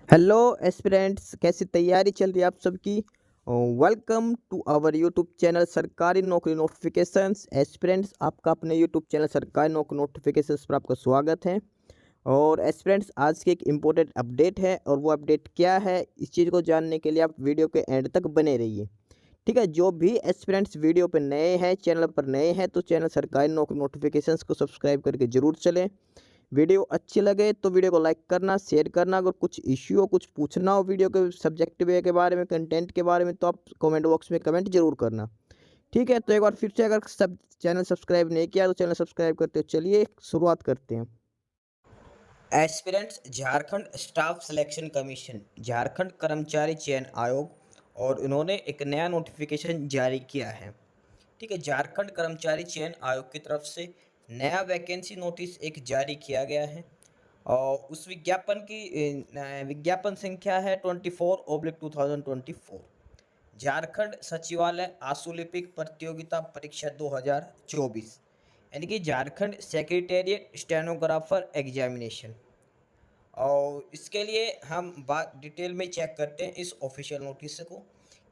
Hello aspirants, कैसी तैयारी चल रही है आप सबकी। Welcome to our YouTube channel Sarkari Naukri notifications. Aspirants, आपका अपने YouTube channel Sarkari Naukri notifications पर आपका स्वागत है। और एस्पिरेंट्स, आज की एक इम्पोर्टेंट अपडेट है, और वो अपडेट क्या है इस चीज़ को जानने के लिए आप वीडियो के एंड तक बने रहिए। ठीक है, जो भी एस्पिरेंट्स वीडियो पर नए हैं, चैनल पर नए हैं, तो चैनल सरकारी नौकरी नोटिफिकेशंस को सब्सक्राइब करके जरूर चलें। वीडियो अच्छी लगे तो वीडियो को लाइक करना, शेयर करना। अगर कुछ इश्यू हो, कुछ पूछना हो वीडियो के सब्जेक्ट वे के बारे में, कंटेंट के बारे में, तो आप कमेंट बॉक्स में कमेंट जरूर करना। ठीक है, तो एक बार फिर से, अगर सब चैनल सब्सक्राइब नहीं किया तो चैनल सब्सक्राइब करते हो। चलिए शुरुआत करते हैं। Aspirants, Jharkhand staff selection commission, Jharkhand कर्मचारी चयन आयोग, और इन्होंने एक नया नोटिफिकेशन जारी किया है। ठीक है, झारखंड कर्मचारी चयन आयोग की तरफ से नया वैकेंसी नोटिस एक जारी किया गया है। और उस विज्ञापन की विज्ञापन संख्या है 24/2024। झारखंड सचिवालय आशुलिपिक प्रतियोगिता परीक्षा 2024, यानी कि झारखंड सेक्रेटेरिएट स्टेनोग्राफर एग्जामिनेशन। और इसके लिए हम बात डिटेल में चेक करते हैं इस ऑफिशियल नोटिस को,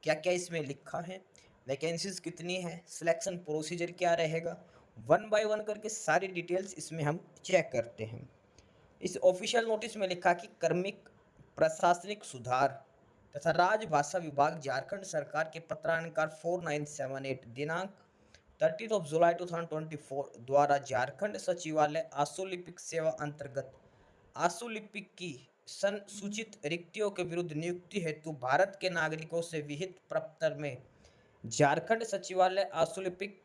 क्या क्या इसमें लिखा है, वैकेंसीज कितनी है, सिलेक्शन प्रोसीजर क्या रहेगा। वन बाय वन करके सारी डिटेल्स इसमें हम चेक करते हैं। इस ऑफिशियल नोटिस में लिखा कि कार्मिक प्रशासनिक सुधार तथा राजभाषा विभाग झारखंड सरकार के पत्रानुसार 4978 दिनांक 30 जुलाई 2024 द्वारा झारखंड सचिवालय आशुलिपिक सेवा अंतर्गत आशुलिपिक की संसूचित रिक्तियों के विरुद्ध नियुक्ति हेतु भारत के नागरिकों से विहित प्रपत्र में झारखंड सचिवालय आशुलिपिक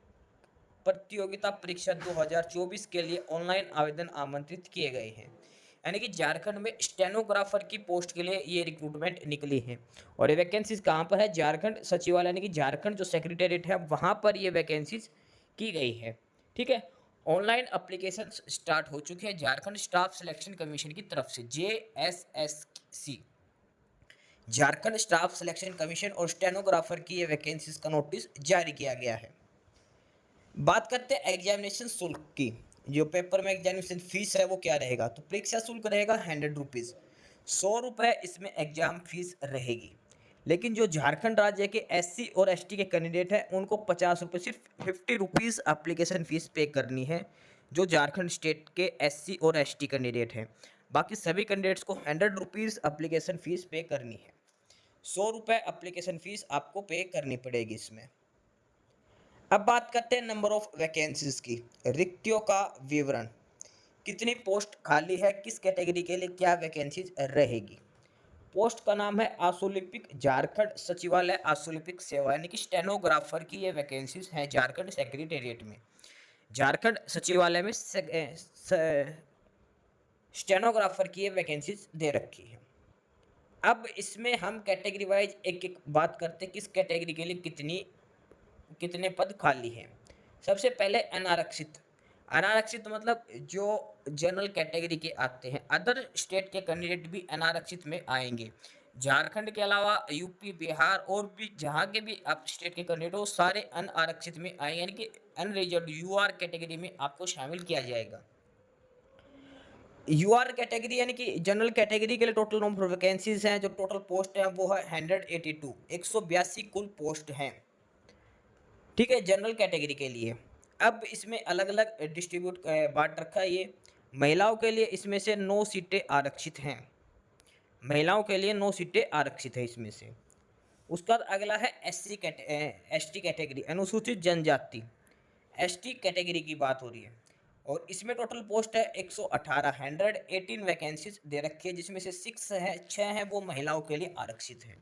प्रतियोगिता परीक्षा 2024 के लिए ऑनलाइन आवेदन आमंत्रित किए गए हैं। यानी कि झारखंड में स्टेनोग्राफर की पोस्ट के लिए ये रिक्रूटमेंट निकली है। और ये वैकेंसीज कहाँ पर है? झारखंड सचिवालय, यानी कि झारखंड जो सेक्रेटेरिएट है वहाँ पर ये वैकेंसीज की गई है। ठीक है, ऑनलाइन अप्लीकेशन स्टार्ट हो चुके हैं झारखंड स्टाफ सिलेक्शन कमीशन की तरफ से, JSSC, Jharkhand staff selection commission, और स्टेनोग्राफर की ये वैकेंसीज का नोटिस जारी किया गया है। बात करते हैं एग्जामिनेशन शुल्क की। जो पेपर में एग्जामिनेशन फीस है वो क्या रहेगा? तो परीक्षा शुल्क रहेगा 100 रुपीज़, 100 रुपये इसमें एग्जाम फीस रहेगी। लेकिन जो झारखंड राज्य के SC और ST के कैंडिडेट हैं उनको 50 रुपये, सिर्फ 50 रुपीज़ एप्लीकेशन फ़ीस पे करनी है, जो झारखंड स्टेट के SC और ST कैंडिडेट हैं। बाकी सभी कैंडिडेट्स को 100 रुपीज़ एप्लीकेशन फ़ीस पे करनी है। 100 रुपये एप्लीकेशन फ़ीस आपको पे करनी पड़ेगी इसमें। अब बात करते हैं नंबर ऑफ वैकेंसीज की, रिक्तियों का विवरण। कितनी पोस्ट खाली है, किस कैटेगरी के लिए क्या वैकेंसीज रहेगी। पोस्ट का नाम है आशुलिपिक, झारखंड सचिवालय आशुलिपिक सेवा, यानी कि स्टेनोग्राफर की ये वैकेंसीज हैं झारखंड सेक्रेटेरिएट में। झारखंड सचिवालय में स्टेनोग्राफर की ये वैकेंसीज दे रखी है। अब इसमें हम कैटेगरी वाइज एक एक बात करते हैं, किस कैटेगरी के लिए कितने पद खाली हैं। सबसे पहले अनारक्षित। अनारक्षित मतलब जो जनरल कैटेगरी के आते हैं। अदर स्टेट के कैंडिडेट भी अनारक्षित में आएंगे। झारखंड के अलावा यूपी, बिहार और भी जहाँ के भी आप स्टेट के कैंडिडेट हो सारे अनारक्षित में आएंगे, यानी कि अनरिजर्व्ड UR कैटेगरी में आपको शामिल किया जाएगा। UR कैटेगरी यानी कि जनरल कैटेगरी के लिए टोटल नंबर ऑफ वैकेंसीज हैं, जो टोटल पोस्ट है वो है 182, 182 कुल पोस्ट हैं। ठीक है, जनरल कैटेगरी के लिए। अब इसमें अलग अलग डिस्ट्रीब्यूट बांट रखा है ये। महिलाओं के लिए इसमें से 9 सीटें आरक्षित हैं। महिलाओं के लिए 9 सीटें आरक्षित है इसमें से। उसका अगला है ST कैटेगरी, अनुसूचित जनजाति। ST कैटेगरी की बात हो रही है, और इसमें टोटल पोस्ट है 118, 118 वैकेंसीज दे रखी है, जिसमें से 6 हैं वो महिलाओं के लिए आरक्षित हैं।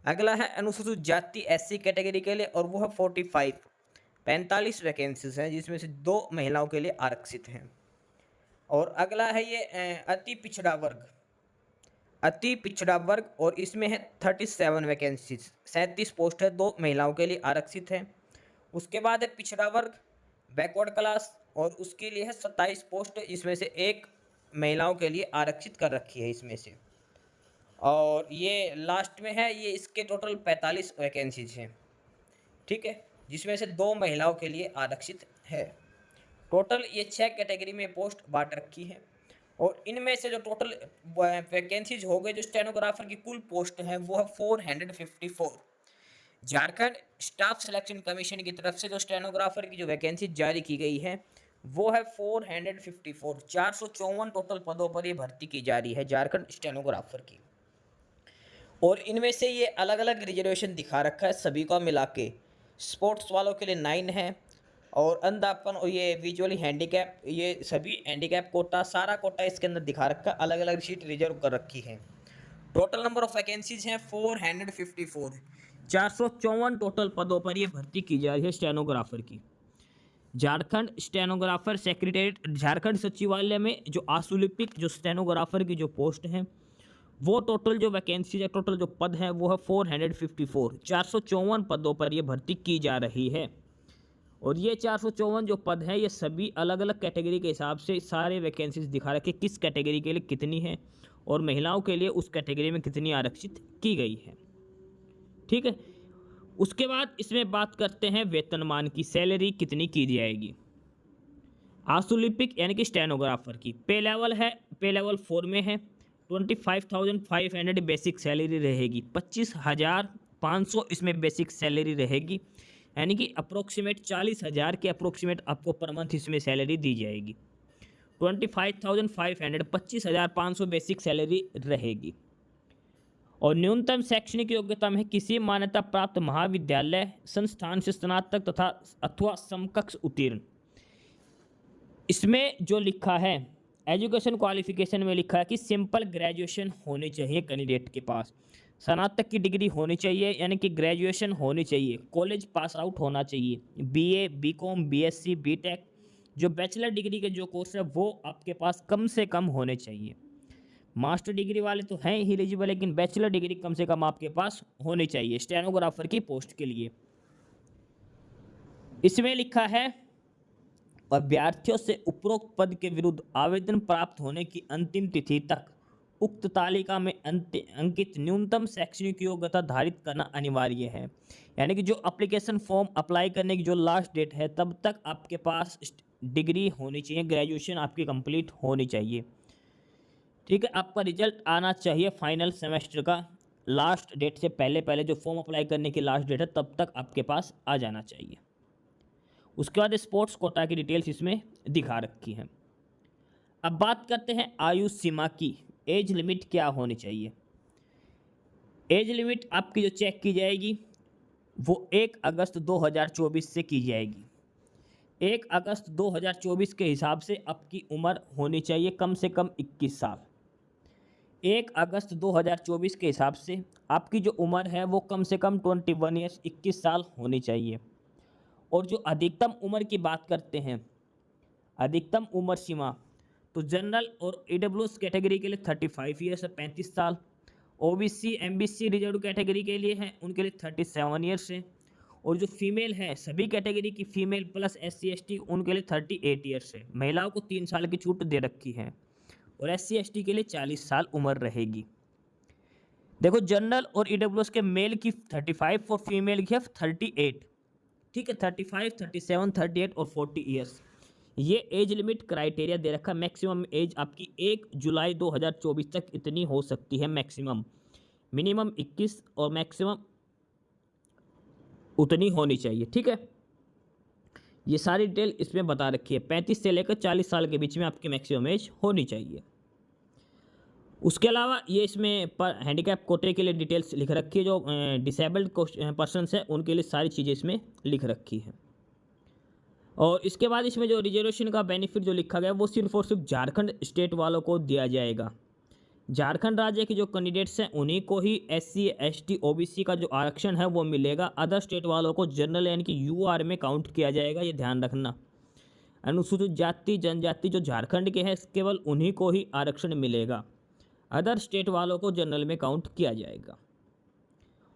अगला है अनुसूचित जाति SC कैटेगरी के लिए, और वो है 45 वैकेंसीज हैं, जिसमें से 2 महिलाओं के लिए आरक्षित हैं। और अगला है ये अति पिछड़ा वर्ग, और इसमें है 37 वैकेंसीज, 37 पोस्ट है, 2 महिलाओं के लिए आरक्षित हैं। उसके बाद है पिछड़ा वर्ग, बैकवर्ड क्लास, और उसके लिए है 27 पोस्ट, इसमें से 1 महिलाओं के लिए आरक्षित कर रखी है इसमें से। और ये लास्ट में है, ये इसके टोटल 45 वैकेंसीज हैं। ठीक है, जिसमें से 2 महिलाओं के लिए आरक्षित है। टोटल ये 6 कैटेगरी में पोस्ट बांट रखी है। और इनमें से जो टोटल वैकेंसीज हो गए जो स्टेनोग्राफर की कुल पोस्ट है वो है 454। झारखंड स्टाफ सिलेक्शन कमीशन की तरफ से जो स्टेनोग्राफर की जो वैकेंसी जारी की गई है वो है 454। 454 टोटल पदों पर ये भर्ती की जा रही है झारखंड स्टेनोग्राफर की। और इनमें से ये अलग अलग रिजर्वेशन दिखा रखा है सभी को मिला के। स्पोर्ट्स वालों के लिए 9 है, और अंधापन और ये विजुअली हैंडीकैप, ये सभी हैंडीकैप कोटा, सारा कोटा इसके अंदर दिखा रखा है, अलग अलग सीट रिजर्व कर रखी है। टोटल नंबर ऑफ वैकेंसीज हैं 454। 454 टोटल पदों पर ये भर्ती की जा रही है स्टेनोग्राफर की। झारखंड स्टेनोग्राफर सेक्रेटेरिएट, झारखंड सचिवालय में जो आशुलिपिक जो स्टेनोग्राफर की जो पोस्ट हैं वो टोटल जो वैकेंसी है, टोटल जो पद है वो है 454। 454 पदों पर ये भर्ती की जा रही है। और ये 454 जो पद हैं ये सभी अलग अलग कैटेगरी के हिसाब से सारे वैकेंसीज दिखा रखे किस कैटेगरी के लिए कितनी है, और महिलाओं के लिए उस कैटेगरी में कितनी आरक्षित की गई है। ठीक है, उसके बाद इसमें बात करते हैं वेतनमान की, सैलरी कितनी की जाएगी। आशुलिपिक यानी कि स्टेनोग्राफर की पे लेवल है, पे लेवल 4 में है 25,500 बेसिक सैलरी रहेगी। 25,500 इसमें बेसिक सैलरी रहेगी, यानी कि अप्रोक्सीमेट 40,000 के अप्रोक्सीमेट आपको पर मंथ इसमें सैलरी दी जाएगी। 25,500 25,500 बेसिक सैलरी रहेगी। और न्यूनतम शैक्षणिक योग्यता में किसी मान्यता प्राप्त महाविद्यालय संस्थान से स्नातक तथा अथवा समकक्ष उत्तीर्ण। इसमें जो लिखा है एजुकेशन क्वालिफिकेशन में लिखा है कि सिंपल ग्रेजुएशन होनी चाहिए कैंडिडेट के पास, स्नातक की डिग्री होनी चाहिए, यानी कि ग्रेजुएशन होनी चाहिए, कॉलेज पास आउट होना चाहिए, बीए, बीकॉम, बीएससी, बीटेक, जो बैचलर डिग्री के जो कोर्स है वो आपके पास कम से कम होने चाहिए। मास्टर डिग्री वाले तो हैं ही एलिजिबल, लेकिन बैचलर डिग्री कम से कम आपके पास होनी चाहिए स्टेनोग्राफर की पोस्ट के लिए। इसमें लिखा है अभ्यर्थियों से उपरोक्त पद के विरुद्ध आवेदन प्राप्त होने की अंतिम तिथि तक उक्त तालिका में अंकित न्यूनतम शैक्षणिक योग्यता धारित करना अनिवार्य है। यानी कि जो एप्लीकेशन फॉर्म अप्लाई करने की जो लास्ट डेट है तब तक आपके पास डिग्री होनी चाहिए, ग्रेजुएशन आपकी कंप्लीट होनी चाहिए। ठीक है, आपका रिजल्ट आना चाहिए फाइनल सेमेस्टर का लास्ट डेट से पहले पहले, जो फॉर्म अप्लाई करने की लास्ट डेट है तब तक आपके पास आ जाना चाहिए। उसके बाद स्पोर्ट्स कोटा की डिटेल्स इसमें दिखा रखी हैं। अब बात करते हैं आयु सीमा की, एज लिमिट क्या होनी चाहिए। एज लिमिट आपकी जो चेक की जाएगी वो 1 अगस्त 2024 से की जाएगी। 1 अगस्त 2024 के हिसाब से आपकी उम्र होनी चाहिए कम से कम 21 साल। 1 अगस्त 2024 के हिसाब से आपकी जो उम्र है वो कम से कम 21 ईयर्स 21 साल होनी चाहिए। और जो अधिकतम उम्र की बात करते हैं, अधिकतम उम्र सीमा, तो जनरल और ईडब्ल्यूएस कैटेगरी के लिए 35 ईयर्स 35 साल, ओबीसी एमबीसी रिजर्व कैटेगरी के लिए हैं उनके लिए 37 ईयर्स है, और जो फीमेल है सभी कैटेगरी की फीमेल प्लस एससी एसटी उनके लिए 38 ईयर्स है। महिलाओं को 3 साल की छूट दे रखी है, और एससी एसटी के लिए 40 साल उम्र रहेगी। देखो जनरल और ईडब्ल्यूएस के मेल की 35 और फीमेल की है 38। ठीक है, 35, 37, 38 और 40 ईयर्स, ये एज लिमिट क्राइटेरिया दे रखा है। मैक्सिमम एज आपकी 1 जुलाई 2024 तक इतनी हो सकती है मैक्सिमम, मिनिमम 21 और मैक्सिमम उतनी होनी चाहिए। ठीक है, ये सारी डिटेल इसमें बता रखी है। 35 से लेकर 40 साल के बीच में आपकी मैक्सिमम एज होनी चाहिए। उसके अलावा ये इसमें पर हैंडीकैप कोटे के लिए डिटेल्स लिख रखी है, जो डिसेबल्ड पर्सनस हैं उनके लिए सारी चीज़ें इसमें लिख रखी है। और इसके बाद इसमें जो रिजर्वेशन का बेनिफिट जो लिखा गया वो सिर्फ और सिर्फ झारखंड स्टेट वालों को दिया जाएगा। झारखंड राज्य के जो कैंडिडेट्स हैं उन्हीं को ही एससी एसटी ओबीसी का जो आरक्षण है वो मिलेगा। अदर स्टेट वालों को जनरल यानी कि यूआर में काउंट किया जाएगा, ये ध्यान रखना। अनुसूचित जाति जनजाति जो झारखंड के हैं केवल उन्हीं को ही आरक्षण मिलेगा, अदर स्टेट वालों को जनरल में काउंट किया जाएगा।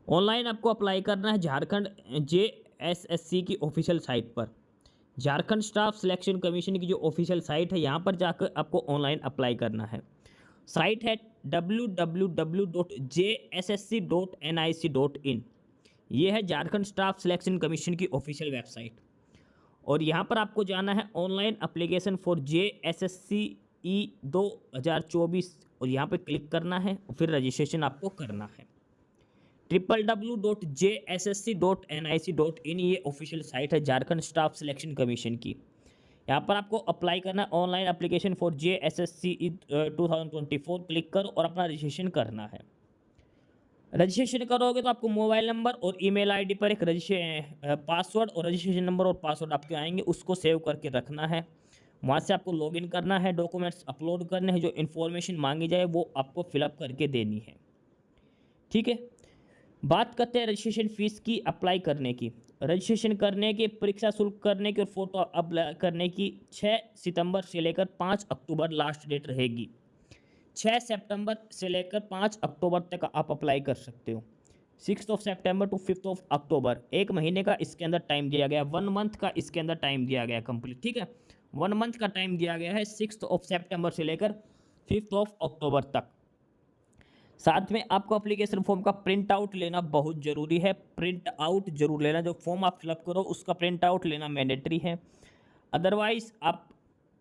ऑनलाइन आपको अप्लाई करना है झारखंड JSSC की ऑफिशियल साइट पर। झारखंड स्टाफ सिलेक्शन कमीशन की जो ऑफिशियल साइट है यहाँ पर जाकर आपको ऑनलाइन अप्लाई करना है। साइट है www.jssc.nic.in। ये है झारखंड स्टाफ सिलेक्शन कमीशन की ऑफिशियल वेबसाइट, और यहाँ पर आपको जाना है ऑनलाइन एप्लीकेशन फॉर JSSC 2024 और यहाँ पे क्लिक करना है और फिर रजिस्ट्रेशन आपको करना है। www.jssc.nic.in ये ऑफिशियल साइट है झारखंड स्टाफ सिलेक्शन कमीशन की। यहाँ पर आपको अप्लाई करना है, online application for JSSC 2024 click करो और अपना रजिस्ट्रेशन करना है। रजिस्ट्रेशन करोगे तो आपको मोबाइल नंबर और ईमेल आईडी पर एक पासवर्ड और रजिस्ट्रेशन नंबर और पासवर्ड आपके आएंगे, उसको सेव करके रखना है। वहाँ से आपको लॉगिन करना है, डॉक्यूमेंट्स अपलोड करने हैं, जो इन्फॉर्मेशन मांगी जाए वो आपको फिलअप करके देनी है। ठीक है, बात करते हैं रजिस्ट्रेशन फ़ीस की अप्लाई करने की। रजिस्ट्रेशन करने के, परीक्षा शुल्क करने की और फोटो अप्लाई करने की 6 सितंबर से लेकर 5 अक्टूबर लास्ट डेट रहेगी। 6 सितंबर से लेकर 5 अक्टूबर तक आप अप्लाई कर सकते हो। 6 सितंबर टू 5 अक्टूबर, एक महीने का इसके अंदर टाइम दिया गया, 1 मंथ का इसके अंदर टाइम दिया गया कंप्लीट। ठीक है, 1 मंथ का टाइम दिया गया है 6 सितंबर से लेकर 5 अक्टूबर तक। साथ में आपको एप्लीकेशन फॉर्म का प्रिंट आउट लेना बहुत ज़रूरी है। प्रिंट आउट जरूर लेना, जो फॉर्म आप फिलअप करो उसका प्रिंट आउट लेना मैंडेटरी है। अदरवाइज आप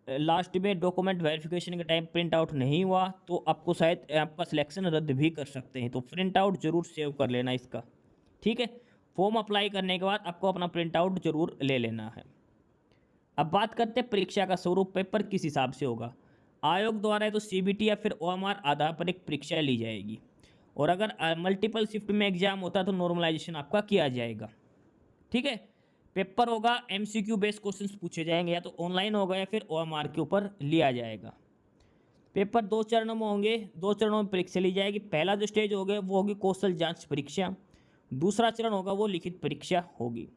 लास्ट में डॉक्यूमेंट वेरिफिकेशन के टाइम प्रिंट आउट नहीं हुआ तो आपको शायद आपका सिलेक्शन रद्द भी कर सकते हैं, तो प्रिंट आउट जरूर सेव कर लेना इसका। ठीक है, फॉर्म अप्लाई करने के बाद आपको अपना प्रिंट आउट जरूर ले लेना है। अब बात करते हैं परीक्षा का स्वरूप, पेपर किस हिसाब से होगा। आयोग द्वारा है तो CBT या फिर OMR आधार पर एक परीक्षा ली जाएगी, और अगर मल्टीपल शिफ्ट में एग्जाम होता है तो नॉर्मलाइजेशन आपका किया जाएगा। ठीक है, पेपर होगा MCQ बेस्ड क्वेश्चंस पूछे जाएंगे, या तो ऑनलाइन होगा या फिर OMR के ऊपर लिया जाएगा। पेपर 2 चरणों में होंगे, 2 चरणों में परीक्षा ली जाएगी। पहला जो स्टेज होगा वो होगी कौशल जांच परीक्षा, दूसरा चरण होगा वो लिखित परीक्षा होगी।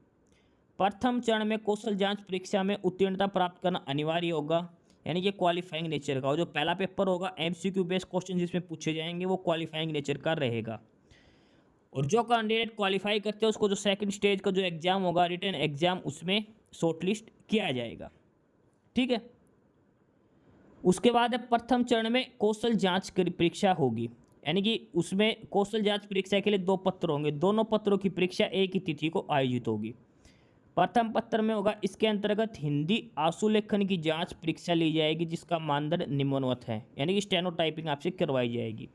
प्रथम चरण में कौशल जांच परीक्षा में उत्तीर्णता प्राप्त करना अनिवार्य होगा, यानी कि क्वालिफाइंग नेचर का। और जो पहला पेपर होगा MCQ बेस्ड क्वेश्चन जिसमें पूछे जाएंगे वो क्वालिफाइंग नेचर का रहेगा। और जो कैंडिडेट क्वालिफाई करते हैं उसको जो सेकंड स्टेज का जो एग्ज़ाम होगा रिटन एग्ज़ाम, उसमें शॉर्टलिस्ट किया जाएगा। ठीक है, उसके बाद प्रथम चरण में कौशल जांच परीक्षा होगी, यानी कि उसमें कौशल जांच परीक्षा के लिए 2 पत्र होंगे, दोनों पत्रों की परीक्षा एक ही तिथि को आयोजित होगी। प्रथम पत्र में होगा, इसके अंतर्गत हिंदी आशुलेखन की जांच परीक्षा ली जाएगी जिसका मानदंड निम्नवत है, यानी कि स्टेनो टाइपिंग आपसे करवाई जाएगी।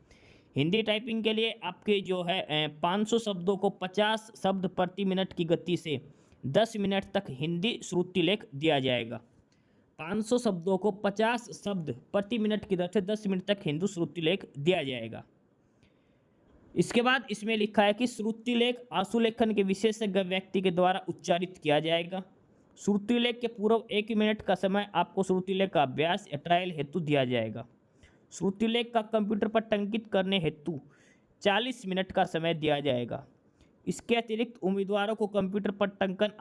हिंदी टाइपिंग के लिए आपके जो है 500 शब्दों को 50 शब्द प्रति मिनट की गति से 10 मिनट तक हिंदी श्रुति लेख दिया जाएगा। 500 शब्दों को 50 शब्द प्रति मिनट की दर से 10 मिनट तक हिंदी श्रुति लेख दिया जाएगा। इसके बाद इसमें लिखा है कि श्रुति लेख आशुलेखन के विशेषज्ञ व्यक्ति के द्वारा उच्चारित किया जाएगा। श्रुति लेख के पूर्व 1 मिनट का समय आपको श्रुति लेख का अभ्यास या ट्रायल हेतु दिया जाएगा। श्रुति लेख का कंप्यूटर पर टंकित करने हेतु 40 मिनट का समय दिया जाएगा। इसके अतिरिक्त उम्मीदवारों को कंप्यूटर पर टंकन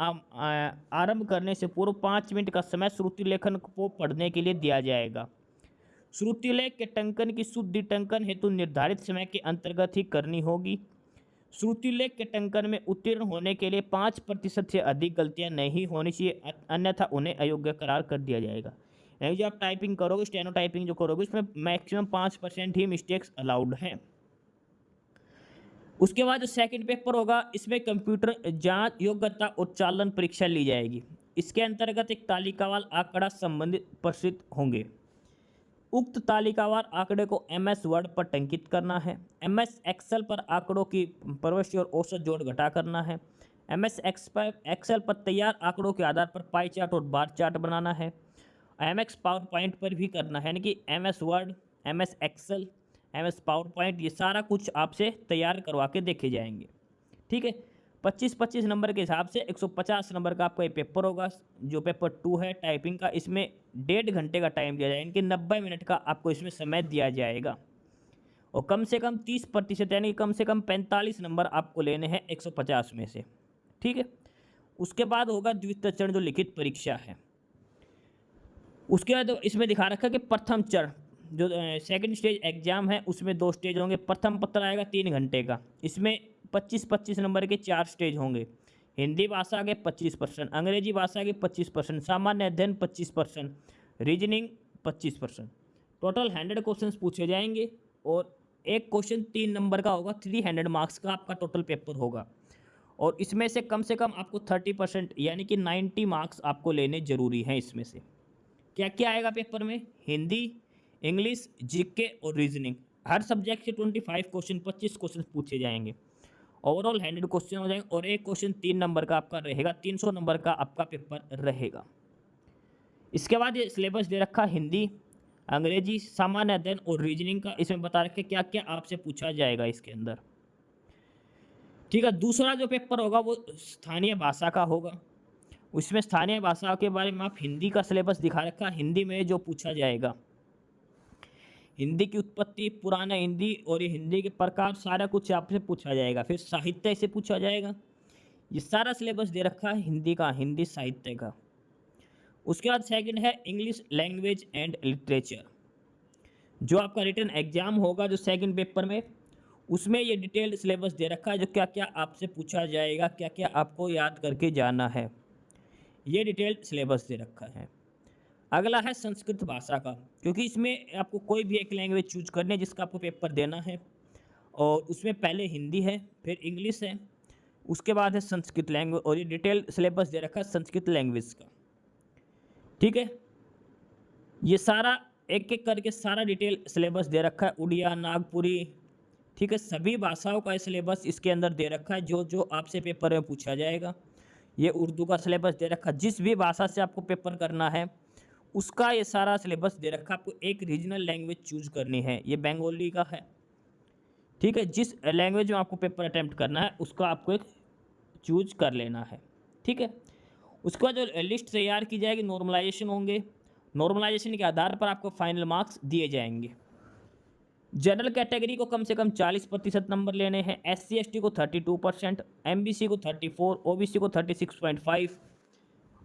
आरंभ करने से पूर्व 5 मिनट का समय श्रुति लेखन को पढ़ने के लिए दिया जाएगा। श्रुति लेख के टंकन की शुद्धि टंकन हेतु निर्धारित समय के अंतर्गत ही करनी होगी। श्रुति लेख के टंकन में उत्तीर्ण होने के लिए 5% से अधिक गलतियां नहीं होनी चाहिए, अन्यथा उन्हें अयोग्य करार कर दिया जाएगा। यानी जो आप टाइपिंग करोगे, स्टेनो टाइपिंग जो करोगे, उसमें मैक्सिमम 5% ही मिस्टेक्स अलाउड हैं। उसके बाद जो सेकंड पेपर होगा, इसमें कंप्यूटर जांच योग्यता और चालन परीक्षा ली जाएगी। इसके अंतर्गत एक तालिकावार आंकड़ा संबंधित प्रस्तुत होंगे। उक्त तालिकावार आंकड़े को MS वर्ड पर टंकित करना है। MS एक्सेल पर आंकड़ों की प्रविष्टि और औसत जोड़ घटा करना है। MS एक्सेल पर तैयार आंकड़ों के आधार पर पाई चार्ट और बार चार्ट बनाना है। MS पावर पॉइंट पर भी करना है, यानी कि MS Word, MS Excel, MS PowerPoint, ये सारा कुछ आपसे तैयार करवा के देखे जाएंगे। ठीक है, 25-25 नंबर के हिसाब से 150 नंबर का आपका ये पेपर होगा। जो पेपर 2 है टाइपिंग का, इसमें 1.5 घंटे का टाइम दिया जाएगा, इनके 90 मिनट का आपको इसमें समय दिया जाएगा। और कम से कम 30%, यानी कम से कम 45 नंबर आपको लेने हैं 150 में से। ठीक है, उसके बाद होगा द्वितीय चरण जो लिखित परीक्षा है। उसके बाद इसमें दिखा रखा है कि प्रथम चरण जो सेकंड स्टेज एग्जाम है उसमें 2 स्टेज होंगे। प्रथम पत्र आएगा 3 घंटे का, इसमें 25-25 नंबर के 4 स्टेज होंगे। हिंदी भाषा के 25%, अंग्रेजी भाषा के 25%, सामान्य अध्ययन 25%, रीजनिंग 25%। टोटल 100 क्वेश्चन पूछे जाएंगे और एक क्वेश्चन 3 नंबर का होगा। 300 मार्क्स का आपका टोटल पेपर होगा, और इसमें से कम आपको 30% यानी कि 90 मार्क्स आपको लेने जरूरी हैं। इसमें से क्या क्या आएगा पेपर में? हिंदी, इंग्लिश, जीके और रीजनिंग। हर सब्जेक्ट से 25 क्वेश्चन 25 क्वेश्चन पूछे जाएंगे। ओवरऑल 100 क्वेश्चन हो जाएंगे और एक क्वेश्चन 3 नंबर का आपका रहेगा, 300 नंबर का आपका पेपर रहेगा। इसके बाद ये सिलेबस दे रखा हिंदी, अंग्रेजी, सामान्य अध्ययन और रीजनिंग का। इसमें बता रखे क्या क्या आपसे पूछा जाएगा इसके अंदर। ठीक है, दूसरा जो पेपर होगा वो स्थानीय भाषा का होगा। उसमें स्थानीय भाषा के बारे में आप हिंदी का सिलेबस दिखा रखा, हिंदी में जो पूछा जाएगा, हिंदी की उत्पत्ति, पुराना हिंदी और ये हिंदी के प्रकार, सारा कुछ आपसे पूछा जाएगा। फिर साहित्य से पूछा जाएगा। ये सारा सिलेबस दे रखा है हिंदी का, हिंदी साहित्य का। उसके बाद सेकंड है इंग्लिश लैंग्वेज एंड लिटरेचर। जो आपका रिटन एग्जाम होगा जो सेकंड पेपर में, उसमें ये डिटेल्ड सिलेबस दे रखा है, जो क्या क्या आपसे पूछा जाएगा, क्या क्या आपको याद करके जाना है, ये डिटेल्ड सिलेबस दे रखा है। अगला है संस्कृत भाषा का, क्योंकि इसमें आपको कोई भी एक लैंग्वेज चूज करनी है जिसका आपको पेपर देना है, और उसमें पहले हिंदी है, फिर इंग्लिश है, उसके बाद है संस्कृत लैंग्वेज, और ये डिटेल्ड सिलेबस दे रखा है संस्कृत लैंग्वेज का। ठीक है, ये सारा एक एक करके सारा डिटेल सिलेबस दे रखा है। उड़िया, नागपुरी, ठीक है, सभी भाषाओं का सिलेबस इसके अंदर दे रखा है, जो जो आपसे पेपर में पूछा जाएगा। ये उर्दू का सिलेबस दे रखा है, जिस भी भाषा से आपको पेपर करना है उसका ये सारा सिलेबस दे रखा है। आपको एक रीजनल लैंग्वेज चूज करनी है, ये बंगाली का है। ठीक है, जिस लैंग्वेज में आपको पेपर अटेम्प्ट करना है उसका आपको एक चूज कर लेना है। ठीक है, उसके बाद जो लिस्ट तैयार की जाएगी, नॉर्मलाइजेशन होंगे, नॉर्मलाइजेशन के आधार पर आपको फाइनल मार्क्स दिए जाएंगे। जनरल कैटेगरी को कम से कम 40% नंबर लेने हैं, SC ST को 32%, MBC को 34%, OBC को 36.5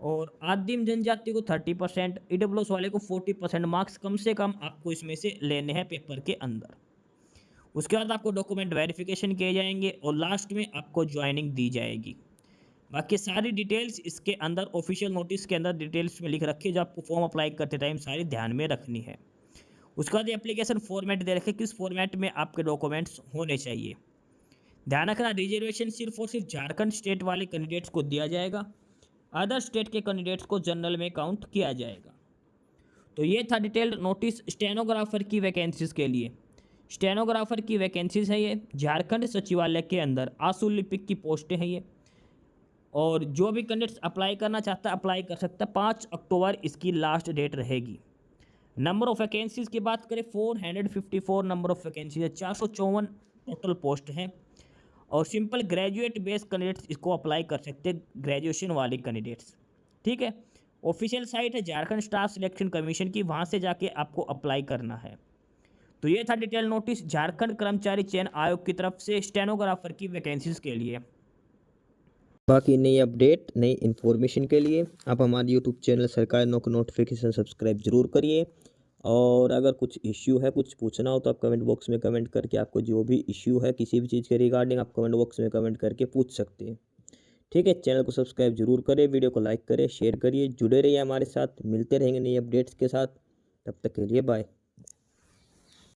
और आदिम जनजाति को 30%, EWS वाले को 40% मार्क्स कम से कम आपको इसमें से लेने हैं पेपर के अंदर। उसके बाद आपको डॉक्यूमेंट वेरिफिकेशन किए जाएंगे और लास्ट में आपको ज्वाइनिंग दी जाएगी। बाकी सारी डिटेल्स इसके अंदर ऑफिशियल नोटिस के अंदर डिटेल्स में लिख रखी है, जो आपको फॉर्म अप्लाई करते टाइम सारी ध्यान में रखनी है। उसके बाद एप्लीकेशन फॉर्मेट दे रखे, किस फॉर्मेट में आपके डॉक्यूमेंट्स होने चाहिए। ध्यान रखना, रिजर्वेशन सिर्फ और सिर्फ झारखंड स्टेट वाले कैंडिडेट्स को दिया जाएगा, अदर स्टेट के कैंडिडेट्स को जनरल में काउंट किया जाएगा। तो ये था डिटेल्ड नोटिस स्टेनोग्राफर की वैकेंसीज के लिए। स्टेनोग्राफर की वैकेंसीज है ये, झारखंड सचिवालय के अंदर आशु लिपिक की पोस्टें हैं ये, और जो भी कैंडिडेट्स अप्लाई करना चाहता है अप्लाई कर सकता है। 5 अक्टूबर इसकी लास्ट डेट रहेगी। नंबर ऑफ वैकेंसीज की बात करें, 454 नंबर ऑफ वैकेंसीज है, 454 टोटल पोस्ट हैं, और सिंपल ग्रेजुएट बेस्ड कैंडिडेट्स इसको अप्लाई कर सकते हैं, ग्रेजुएशन वाले कैंडिडेट्स। ठीक है, ऑफिशियल साइट है झारखंड स्टाफ सिलेक्शन कमीशन की, वहाँ से जाके आपको अप्लाई करना है। तो ये था डिटेल नोटिस झारखंड कर्मचारी चयन आयोग की तरफ से स्टेनोग्राफर की वैकेंसीज के लिए। बाकी नई अपडेट, नई इन्फॉर्मेशन के लिए आप हमारे यूट्यूब चैनल सरकारी नौकरी नोटिफिकेशन सब्सक्राइब जरूर करिए। और अगर कुछ इश्यू है, कुछ पूछना हो तो आप कमेंट बॉक्स में कमेंट करके, आपको जो भी इश्यू है किसी भी चीज़ के रिगार्डिंग, आप कमेंट बॉक्स में कमेंट करके पूछ सकते हैं। ठीक है, चैनल को सब्सक्राइब जरूर करें, वीडियो को लाइक करें, शेयर करिए, जुड़े रहिए हमारे साथ। मिलते रहेंगे नई अपडेट्स के साथ, तब तक के लिए बाय।